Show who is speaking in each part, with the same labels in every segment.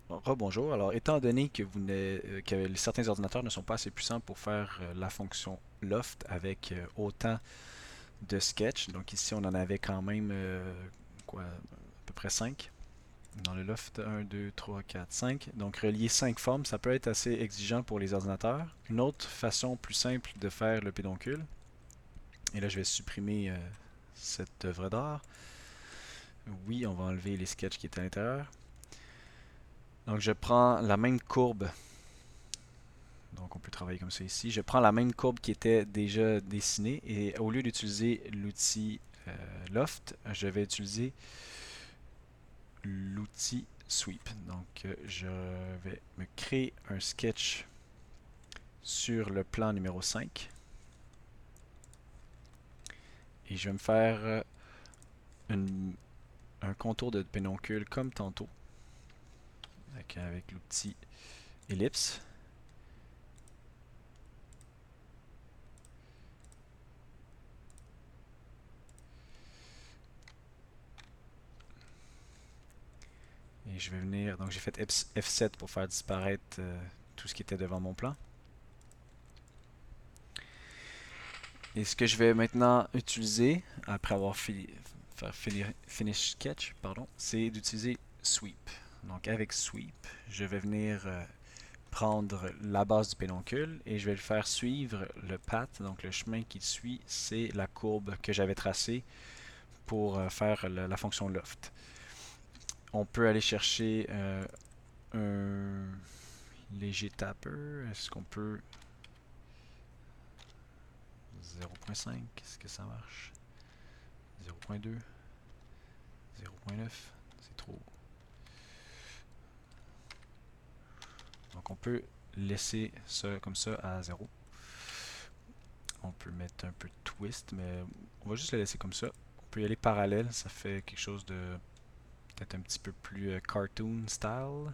Speaker 1: Rebonjour. Alors, étant donné que que certains ordinateurs ne sont pas assez puissants pour faire la fonction loft avec autant de sketch, donc ici on en avait quand même à peu près 5 dans le loft, un, 2, 3, 4, 5. Donc relier 5 formes, ça peut être assez exigeant pour les ordinateurs. Une autre façon plus simple de faire le pédoncule, et là je vais supprimer cette œuvre d'art. Oui, on va enlever les sketchs qui étaient à l'intérieur. Donc je prends la même courbe. Donc on peut travailler comme ça ici. Je prends la même courbe qui était déjà dessinée et au lieu d'utiliser l'outil Loft, je vais utiliser l'outil Sweep. Donc je vais me créer un sketch sur le plan numéro 5 et je vais me faire une- un contour de pédoncule comme tantôt avec l'outil Ellipse. Et je vais venir, donc j'ai fait F7 pour faire disparaître tout ce qui était devant mon plan. Et ce que je vais maintenant utiliser, après avoir finish sketch, pardon, c'est d'utiliser sweep. Donc avec sweep, je vais venir prendre la base du pédoncule et je vais le faire suivre le path, donc le chemin qu'il suit, c'est la courbe que j'avais tracée pour faire la fonction loft. On peut aller chercher un léger taper. Est-ce qu'on peut 0.5? Est-ce que ça marche? 0.2, 0.9, c'est trop. Donc on peut laisser ça comme ça à 0. On peut mettre un peu de twist, mais on va juste le laisser comme ça. On peut y aller parallèle, ça fait quelque chose de peut-être un petit peu plus cartoon style.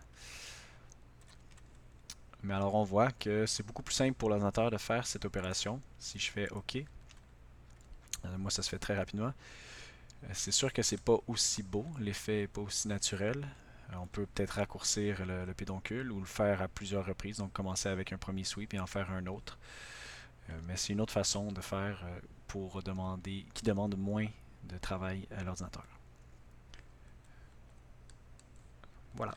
Speaker 1: Mais alors on voit que c'est beaucoup plus simple pour l'ordinateur de faire cette opération. Si je fais OK, moi ça se fait très rapidement. C'est sûr que c'est pas aussi beau, l'effet est pas aussi naturel. On peut peut-être raccourcir le pédoncule ou le faire à plusieurs reprises, donc commencer avec un premier sweep et en faire un autre. Mais c'est une autre façon de faire qui demande moins de travail à l'ordinateur. Voilà.